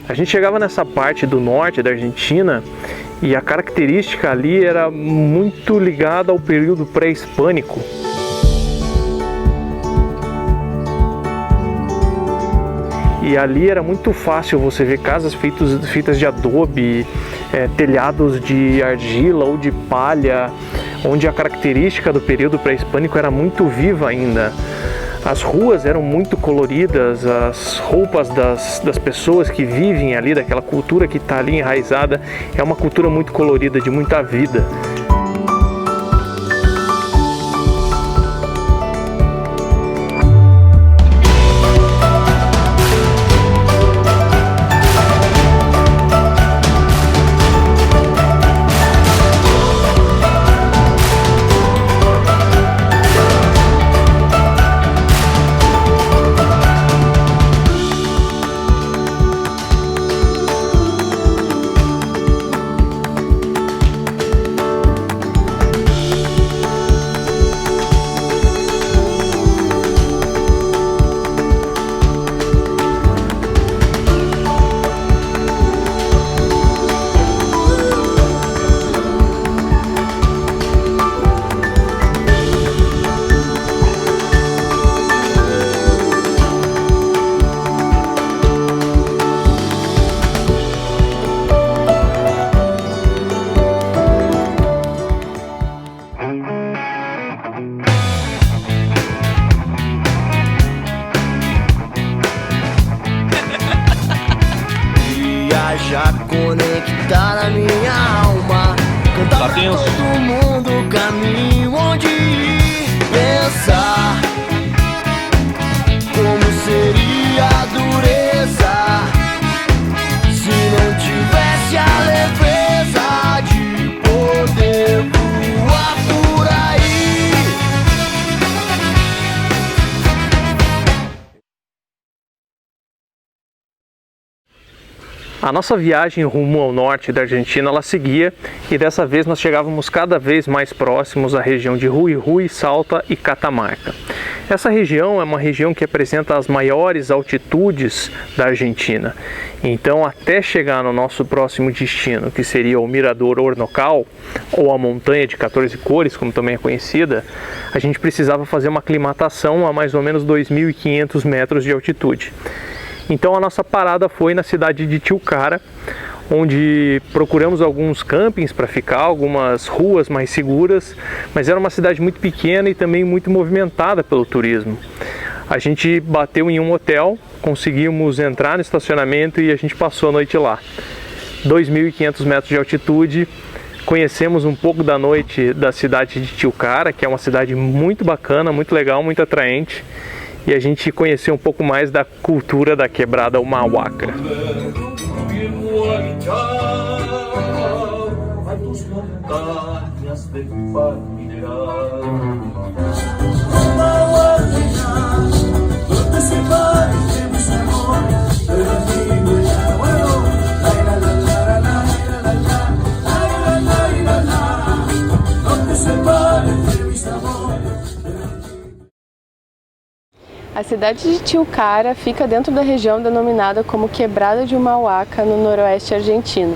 A gente chegava nessa parte do norte da Argentina e a característica ali era muito ligada ao período pré-hispânico. E ali era muito fácil você ver casas feitas de adobe, telhados de argila ou de palha, onde a característica do período pré-hispânico era muito viva ainda. As ruas eram muito coloridas, as roupas das pessoas que vivem ali, daquela cultura que está ali enraizada, é uma cultura muito colorida, de muita vida. Já conectar a minha alma, cantar pra todo mundo o caminho onde ir, pensar como seria a dureza se não tivesse a leveza de poder voar por aí. A nossa viagem rumo ao norte da Argentina, ela seguia, e dessa vez nós chegávamos cada vez mais próximos à região de Jujuy, Salta e Catamarca. Essa região é uma região que apresenta as maiores altitudes da Argentina. Então, até chegar no nosso próximo destino, que seria o Mirador Hornocal, ou a Montanha de 14 Cores, como também é conhecida, a gente precisava fazer uma aclimatação a mais ou menos 2.500 metros de altitude. Então a nossa parada foi na cidade de Tilcara, onde procuramos alguns campings para ficar, algumas ruas mais seguras, mas era uma cidade muito pequena e também muito movimentada pelo turismo. A gente bateu em um hotel, conseguimos entrar no estacionamento e a gente passou a noite lá. 2.500 metros de altitude, conhecemos um pouco da noite da cidade de Tilcara, que é uma cidade muito bacana, muito legal, muito atraente. E a gente conheceu um pouco mais da cultura da quebrada Humahuaca. A cidade de Tilcara fica dentro da região denominada como Quebrada de Humahuaca, no noroeste argentino.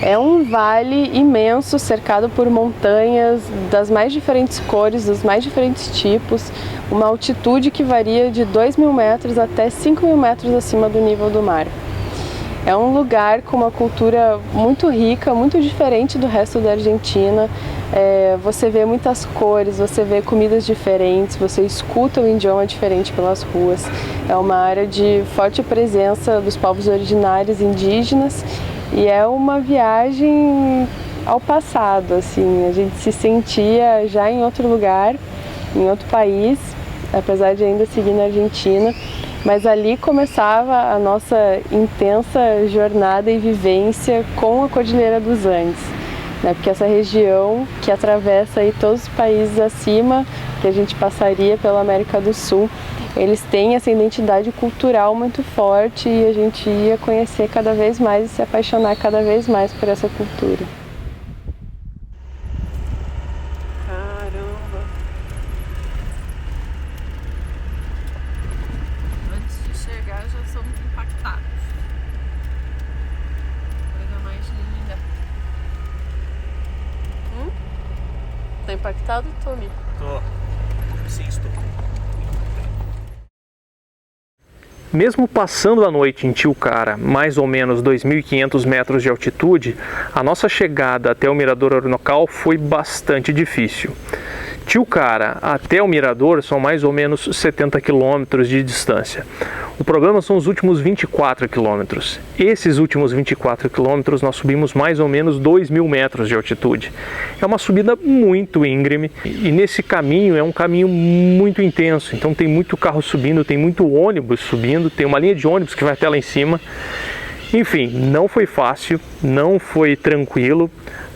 É um vale imenso, cercado por montanhas das mais diferentes cores, dos mais diferentes tipos, uma altitude que varia de 2.000 metros até 5.000 metros acima do nível do mar. É um lugar com uma cultura muito rica, muito diferente do resto da Argentina. Você vê muitas cores, você vê comidas diferentes, você escuta um idioma diferente pelas ruas. É uma área de forte presença dos povos originários indígenas e é uma viagem ao passado, assim. A gente se sentia já em outro lugar, em outro país, apesar de ainda seguir na Argentina. Mas ali começava a nossa intensa jornada e vivência com a Cordilheira dos Andes, né? Porque essa região que atravessa aí todos os países acima, que a gente passaria pela América do Sul, eles têm essa identidade cultural muito forte e a gente ia conhecer cada vez mais e se apaixonar cada vez mais por essa cultura. impactado, Tommy? Tô. Sim, estou. Mesmo passando a noite em Tilcara, mais ou menos 2.500 metros de altitude, a nossa chegada até o Mirador Orinocal foi bastante difícil. Tilcara até o Mirador são mais ou menos 70 quilômetros de distância. O problema são os últimos 24 quilômetros. Esses últimos 24 quilômetros nós subimos mais ou menos 2.000 metros de altitude. É uma subida muito íngreme e nesse caminho é um caminho muito intenso. Então tem muito carro subindo, tem muito ônibus subindo, tem uma linha de ônibus que vai até lá em cima. Enfim, não foi fácil, não foi tranquilo.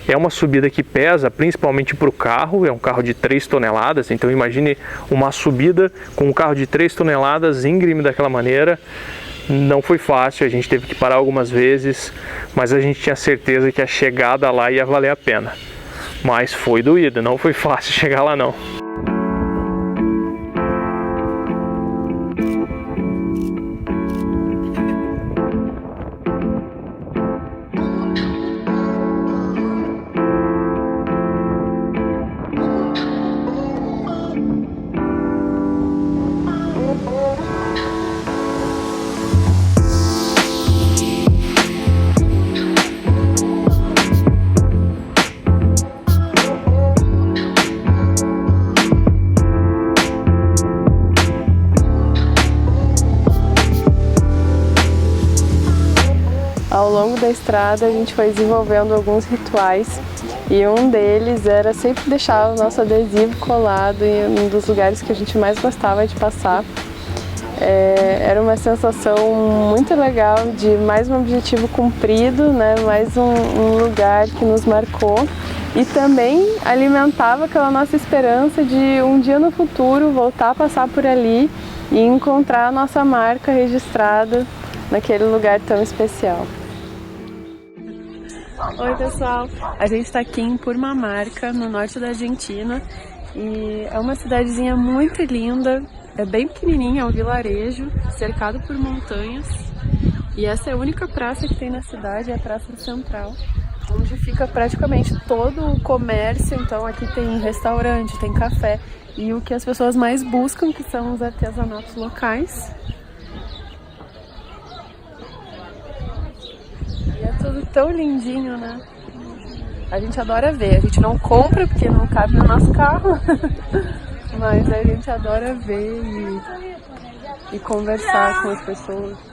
É uma subida que pesa principalmente para o carro, é um carro de 3 toneladas, então imagine uma subida com um carro de 3 toneladas íngreme daquela maneira. Não foi fácil, a gente teve que parar algumas vezes, mas a gente tinha certeza que a chegada lá ia valer a pena. Mas foi doído, não foi fácil chegar lá não. Ao longo da estrada a gente foi desenvolvendo alguns rituais e um deles era sempre deixar o nosso adesivo colado em um dos lugares que a gente mais gostava de passar. Era uma sensação muito legal de mais um objetivo cumprido, né? Mais um lugar que nos marcou e também alimentava aquela nossa esperança de um dia no futuro voltar a passar por ali e encontrar a nossa marca registrada naquele lugar tão especial. Oi pessoal, a gente está aqui em Purmamarca, no norte da Argentina, e é uma cidadezinha muito linda, é bem pequenininha, é um vilarejo cercado por montanhas, e essa é a única praça que tem na cidade, é a Praça Central, onde fica praticamente todo o comércio. Então aqui tem restaurante, tem café, e o que as pessoas mais buscam, que são os artesanatos locais. E é tudo tão lindinho, né? A gente adora ver, a gente não compra porque não cabe no nosso carro, mas a gente adora ver e conversar com as pessoas.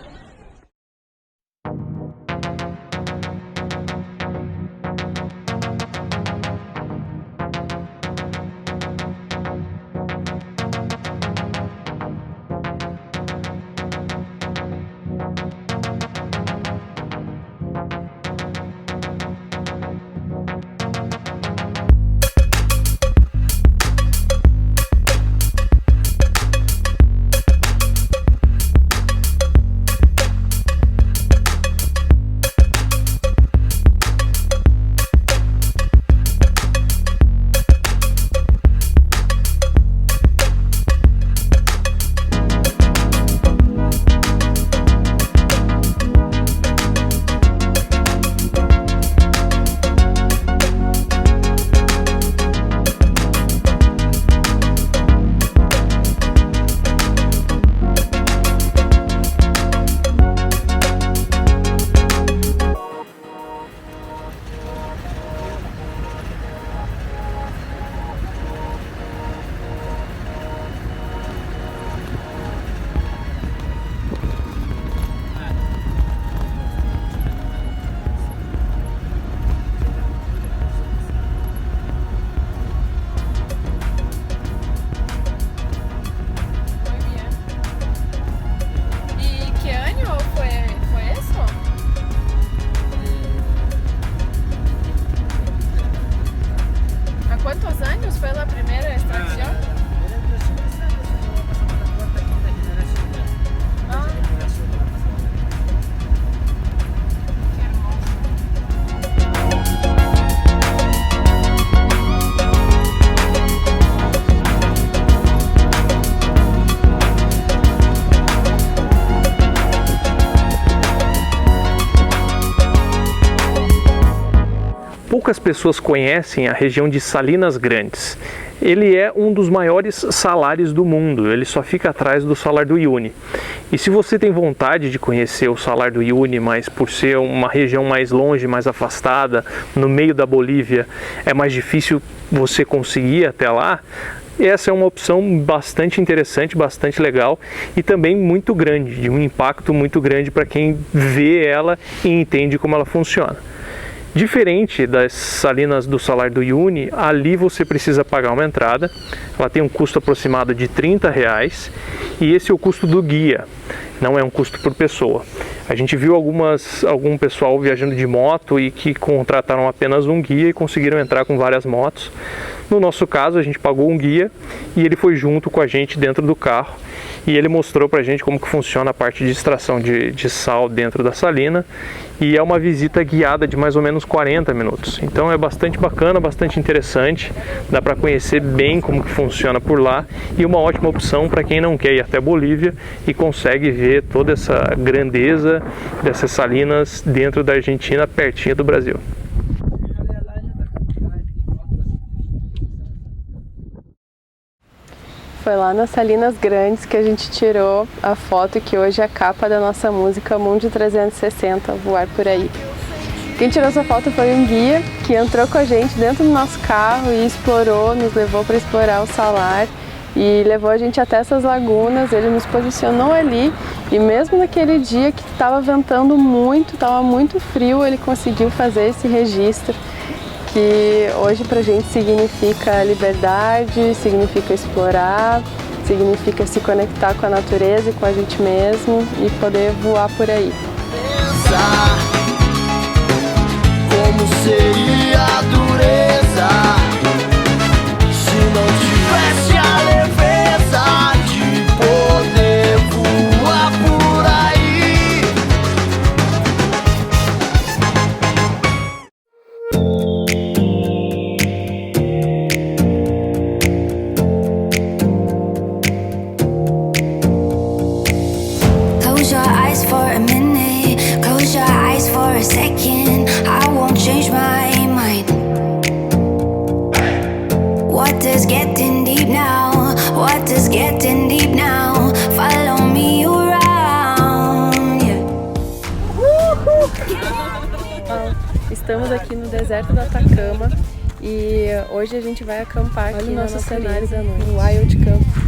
poucas pessoas conhecem a região de Salinas Grandes. Ele é um dos maiores salares do mundo, ele só fica atrás do Salar do Uyuni. E se você tem vontade de conhecer o Salar do Uyuni, mas por ser uma região mais longe, mais afastada, no meio da Bolívia, é mais difícil você conseguir ir até lá, essa é uma opção bastante interessante, bastante legal e também muito grande, de um impacto muito grande para quem vê ela e entende como ela funciona. Diferente das salinas do Salar do Uyuni, ali você precisa pagar uma entrada, ela tem um custo aproximado de R$30 e esse é o custo do guia, não é um custo por pessoa. A gente viu algum pessoal viajando de moto e que contrataram apenas um guia e conseguiram entrar com várias motos. No nosso caso, a gente pagou um guia e ele foi junto com a gente dentro do carro e ele mostrou pra gente como que funciona a parte de extração de sal dentro da salina, e é uma visita guiada de mais ou menos 40 minutos. Então é bastante bacana, bastante interessante, dá para conhecer bem como que funciona por lá e uma ótima opção para quem não quer ir até Bolívia e consegue ver toda essa grandeza dessas salinas dentro da Argentina, pertinho do Brasil. Foi lá nas Salinas Grandes que a gente tirou a foto que hoje é a capa da nossa música Mundo 360, Voar por Aí. Quem tirou essa foto foi um guia que entrou com a gente dentro do nosso carro e explorou, nos levou para explorar o salar e levou a gente até essas lagunas. Ele nos posicionou ali e mesmo naquele dia que estava ventando muito, estava muito frio, ele conseguiu fazer esse registro, que hoje pra gente significa liberdade, significa explorar, significa se conectar com a natureza e com a gente mesmo e poder voar por aí. Como seria a dureza se não tivesse a leveza de poder voar por aí? Close your eyes for a minute, close your eyes for a second. I won't change my mind. What is getting deep now? What is getting deep now? Follow me around, yeah. Estamos aqui no deserto do Atacama e hoje a gente vai acampar aqui na nossa cenário no Wild Camp.